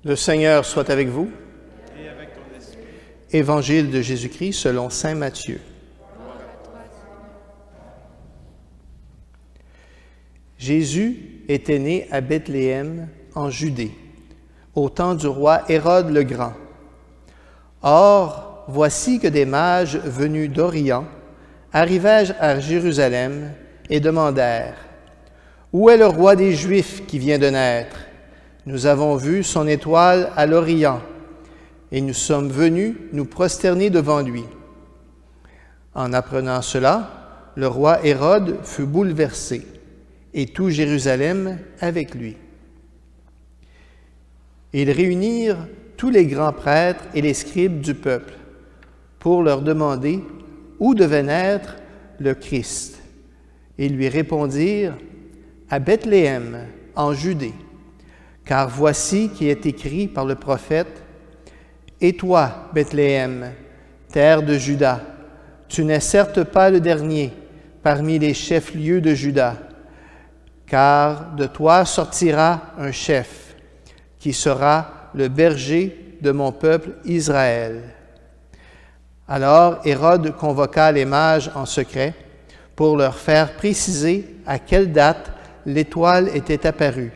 Le Seigneur soit avec vous. Et avec ton esprit. Évangile de Jésus-Christ selon saint Matthieu. Jésus était né à Bethléem, en Judée, au temps du roi Hérode le Grand. Or, voici que des mages venus d'Orient arrivèrent à Jérusalem et demandèrent « Où est le roi des Juifs qui vient de naître? Nous avons vu son étoile à l'Orient, et nous sommes venus nous prosterner devant lui. » En apprenant cela, le roi Hérode fut bouleversé, et tout Jérusalem avec lui. Ils réunirent tous les grands prêtres et les scribes du peuple pour leur demander où devait naître le Christ. Ils lui répondirent « À Bethléem, en Judée, car voici qui est écrit par le prophète « Et toi, Bethléem, terre de Juda, tu n'es certes pas le dernier parmi les chefs-lieux de Juda, car de toi sortira un chef, qui sera le berger de mon peuple Israël. » Alors Hérode convoqua les mages en secret pour leur faire préciser à quelle date l'étoile était apparue.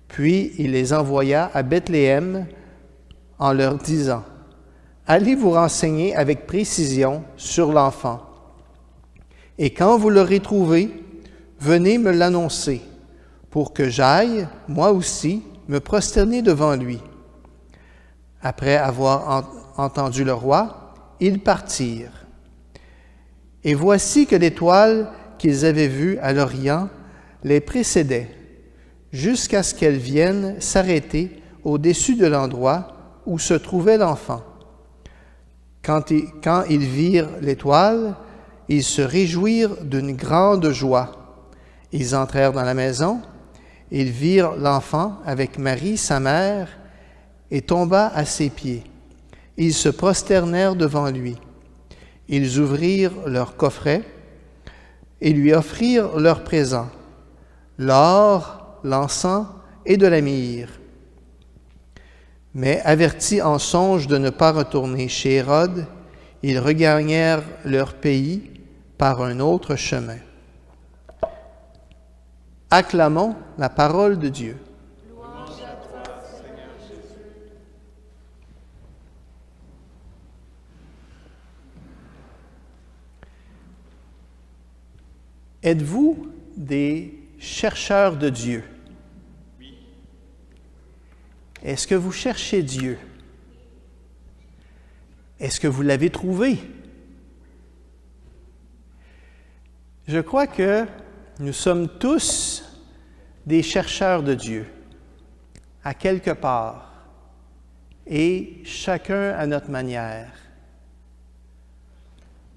Puis il les envoya à Bethléem en leur disant « Allez vous renseigner avec précision sur l'enfant. Et quand vous l'aurez trouvé, venez me l'annoncer, pour que j'aille, moi aussi, me prosterner devant lui. » Après avoir entendu le roi, ils partirent. Et voici que l'étoile qu'ils avaient vue à l'Orient les précédait, jusqu'à ce qu'elle vienne s'arrêter au-dessus de l'endroit où se trouvait l'enfant. Quand ils virent l'étoile, ils se réjouirent d'une grande joie. Ils entrèrent dans la maison, ils virent l'enfant avec Marie, sa mère, et tomba à ses pieds. Ils se prosternèrent devant lui. Ils ouvrirent leur coffret et lui offrirent leurs présents, l'or, l'encens et de la myrrhe. Mais avertis en songe de ne pas retourner chez Hérode, ils regagnèrent leur pays par un autre chemin. Acclamons la parole de Dieu. Louange à toi, Seigneur Jésus. Êtes-vous des chercheurs de Dieu? Oui. Est-ce que vous cherchez Dieu? Est-ce que vous l'avez trouvé? Je crois que nous sommes tous des chercheurs de Dieu, à quelque part, et chacun à notre manière.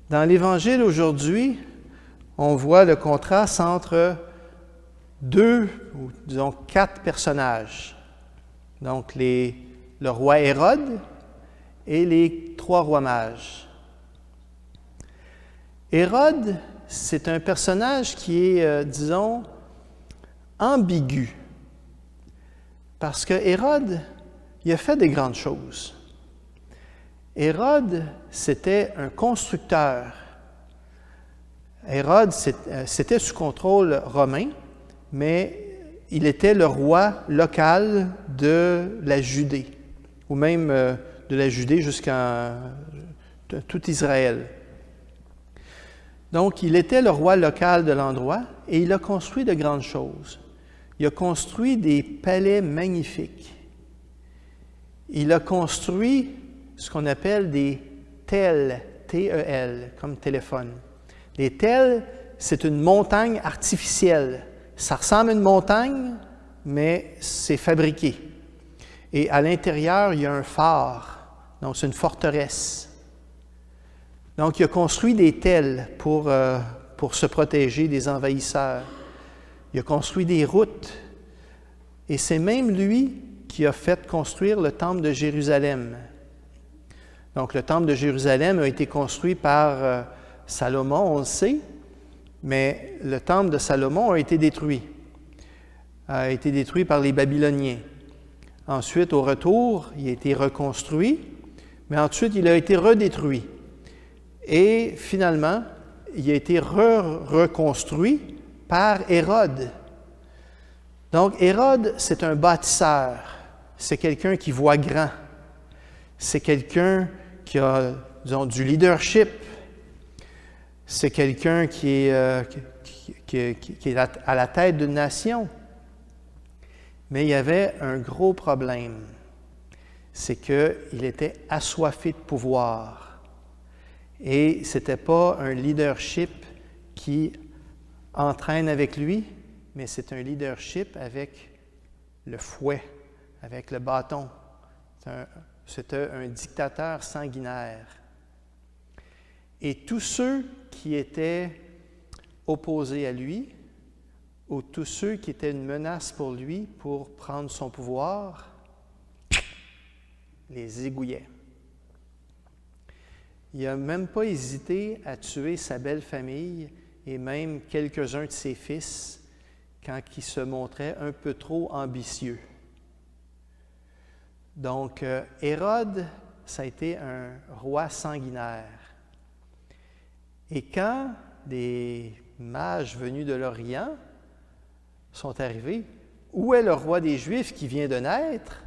Dans l'Évangile aujourd'hui, on voit le contraste entre deux, ou disons 4 personnages. Donc le roi Hérode et les 3 rois mages. Hérode, c'est un personnage qui est, disons, ambigu. Parce que Hérode, il a fait des grandes choses. Hérode, c'était un constructeur. Hérode, c'était sous contrôle romain, mais il était le roi local de la Judée, ou même de la Judée jusqu'à tout Israël. Donc, il était le roi local de l'endroit et il a construit de grandes choses. Il a construit des palais magnifiques. Il a construit ce qu'on appelle des tels, T-E-L, comme téléphone. Les tels, c'est une montagne artificielle. Ça ressemble à une montagne, mais c'est fabriqué. Et à l'intérieur, il y a un phare. Donc, c'est une forteresse. Donc, il a construit des tels pour se protéger des envahisseurs. Il a construit des routes. Et c'est même lui qui a fait construire le temple de Jérusalem. Donc, le temple de Jérusalem a été construit par Salomon, on le sait, mais le temple de Salomon a été détruit par les Babyloniens Ensuite, au retour, il a été reconstruit, mais ensuite, il a été redétruit. Et finalement, il a été reconstruit par Hérode. Donc, Hérode, c'est un bâtisseur. C'est quelqu'un qui voit grand. C'est quelqu'un qui a, disons, du leadership. C'est quelqu'un qui est à la tête d'une nation. Mais il y avait un gros problème. C'est qu'il était assoiffé de pouvoir. Et ce n'était pas un leadership qui entraîne avec lui, mais c'est un leadership avec le fouet, avec le bâton. C'était un dictateur sanguinaire. Et tous ceux qui étaient opposés à lui, ou tous ceux qui étaient une menace pour lui pour prendre son pouvoir, les égouillait. Il n'a même pas hésité à tuer sa belle famille et même quelques-uns de ses fils quand il se montrait un peu trop ambitieux. Donc, Hérode, ça a été un roi sanguinaire. Et quand des mages venus de l'Orient sont arrivés, où est le roi des Juifs qui vient de naître?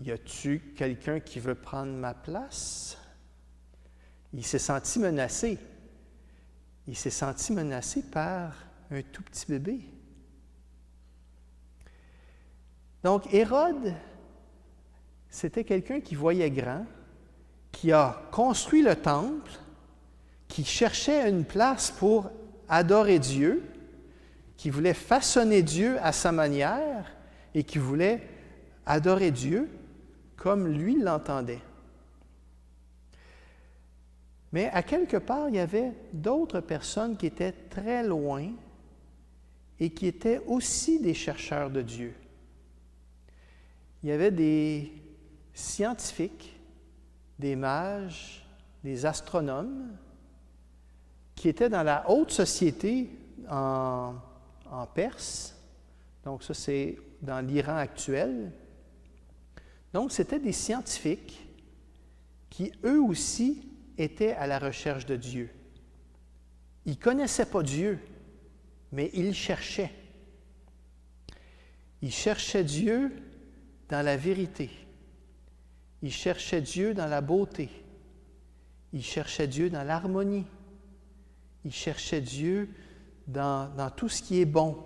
Y a-t-il quelqu'un qui veut prendre ma place? Il s'est senti menacé. Il s'est senti menacé par un tout petit bébé. Donc, Hérode, c'était quelqu'un qui voyait grand, qui a construit le temple, qui cherchait une place pour adorer Dieu, qui voulait façonner Dieu à sa manière et qui voulait adorer Dieu comme lui l'entendait. Mais à quelque part, il y avait d'autres personnes qui étaient très loin et qui étaient aussi des chercheurs de Dieu. Il y avait des scientifiques, des mages, des astronomes qui étaient dans la haute société en Perse. Donc ça, c'est dans l'Iran actuel. Donc, c'était des scientifiques qui, eux aussi, étaient à la recherche de Dieu. Ils ne connaissaient pas Dieu, mais ils cherchaient. Ils cherchaient Dieu dans la vérité. Ils cherchaient Dieu dans la beauté. Ils cherchaient Dieu dans l'harmonie. Ils cherchaient Dieu dans tout ce qui est bon.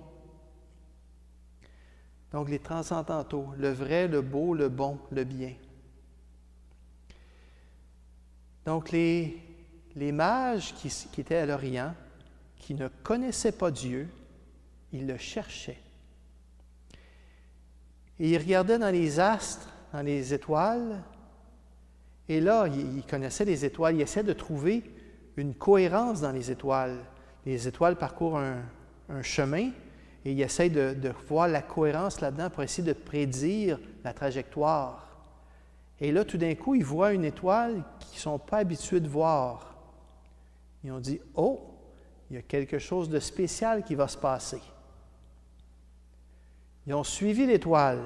Donc, les transcendantaux, le vrai, le beau, le bon, le bien. Donc, les mages qui étaient à l'Orient, qui ne connaissaient pas Dieu, ils le cherchaient. Et ils regardaient dans les astres, dans les étoiles, et là, ils connaissaient les étoiles, ils essaient de trouver une cohérence dans les étoiles. Les étoiles parcourent un chemin, et ils essayent de voir la cohérence là-dedans pour essayer de prédire la trajectoire. Et là, tout d'un coup, ils voient une étoile qu'ils ne sont pas habitués de voir. Ils ont dit, « Oh, il y a quelque chose de spécial qui va se passer. » Ils ont suivi l'étoile.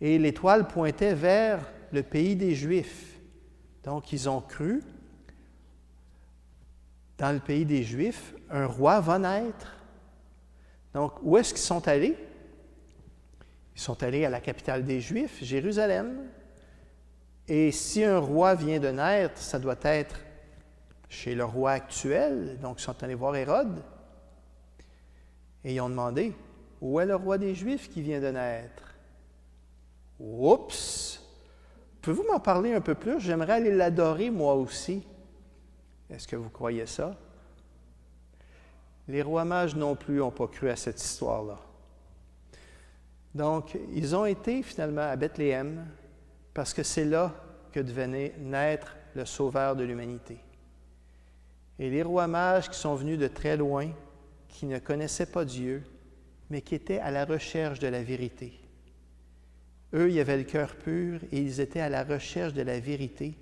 Et l'étoile pointait vers le pays des Juifs. Donc, ils ont cru, dans le pays des Juifs, un roi va naître. Donc, où est-ce qu'ils sont allés? Ils sont allés à la capitale des Juifs, Jérusalem. Et si un roi vient de naître, ça doit être chez le roi actuel. Donc, ils sont allés voir Hérode. Et ils ont demandé, où est le roi des Juifs qui vient de naître? Oups! Pouvez-vous m'en parler un peu plus? J'aimerais aller l'adorer moi aussi. Est-ce que vous croyez ça? Les rois mages non plus n'ont pas cru à cette histoire-là. Donc, ils ont été finalement à Bethléem parce que c'est là que devenait naître le Sauveur de l'humanité. Et les rois mages qui sont venus de très loin, qui ne connaissaient pas Dieu, mais qui étaient à la recherche de la vérité. Eux, ils avaient le cœur pur et ils étaient à la recherche de la vérité.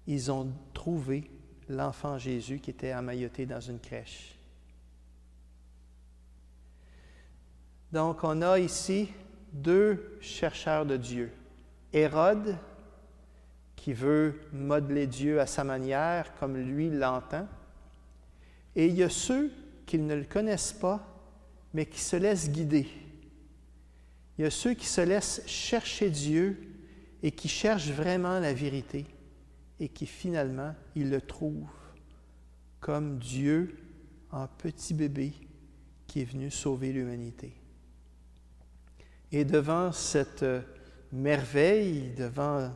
Ils ont trouvé l'enfant Jésus qui était emmailloté dans une crèche. Donc, on a ici deux chercheurs de Dieu. Hérode, qui veut modeler Dieu à sa manière, comme lui l'entend. Et il y a ceux qui ne le connaissent pas, mais qui se laissent guider. Il y a ceux qui se laissent chercher Dieu et qui cherchent vraiment la vérité et qui finalement, ils le trouvent comme Dieu en petit bébé qui est venu sauver l'humanité. Et devant cette merveille, devant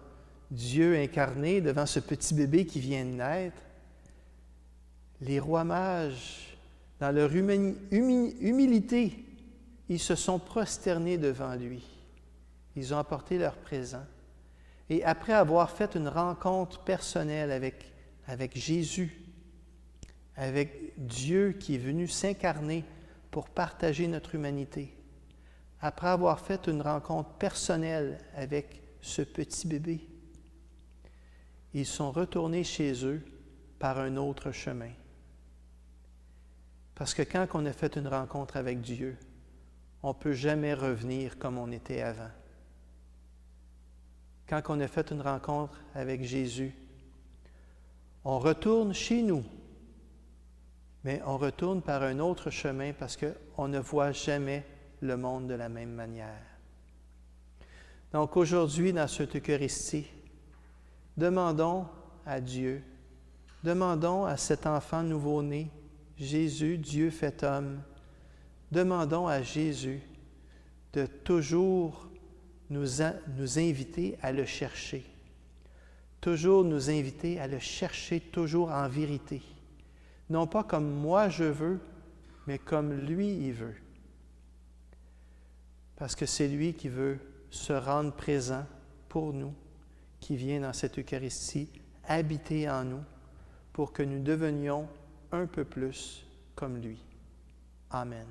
Dieu incarné, devant ce petit bébé qui vient de naître, les rois mages, dans leur humilité, ils se sont prosternés devant lui. Ils ont apporté leur présent. Et après avoir fait une rencontre personnelle avec Jésus, avec Dieu qui est venu s'incarner pour partager notre humanité, après avoir fait une rencontre personnelle avec ce petit bébé, ils sont retournés chez eux par un autre chemin. Parce que quand on a fait une rencontre avec Dieu, on ne peut jamais revenir comme on était avant. Quand on a fait une rencontre avec Jésus, on retourne chez nous, mais on retourne par un autre chemin parce qu'on ne voit jamais le monde de la même manière. Donc aujourd'hui, dans cette Eucharistie, demandons à Dieu, demandons à cet enfant nouveau-né, Jésus, Dieu fait homme, demandons à Jésus de toujours nous inviter à le chercher, toujours nous inviter à le chercher toujours en vérité, non pas comme moi je veux, mais comme lui il veut. Parce que c'est lui qui veut se rendre présent pour nous, qui vient dans cette Eucharistie habiter en nous pour que nous devenions un peu plus comme lui. Amen.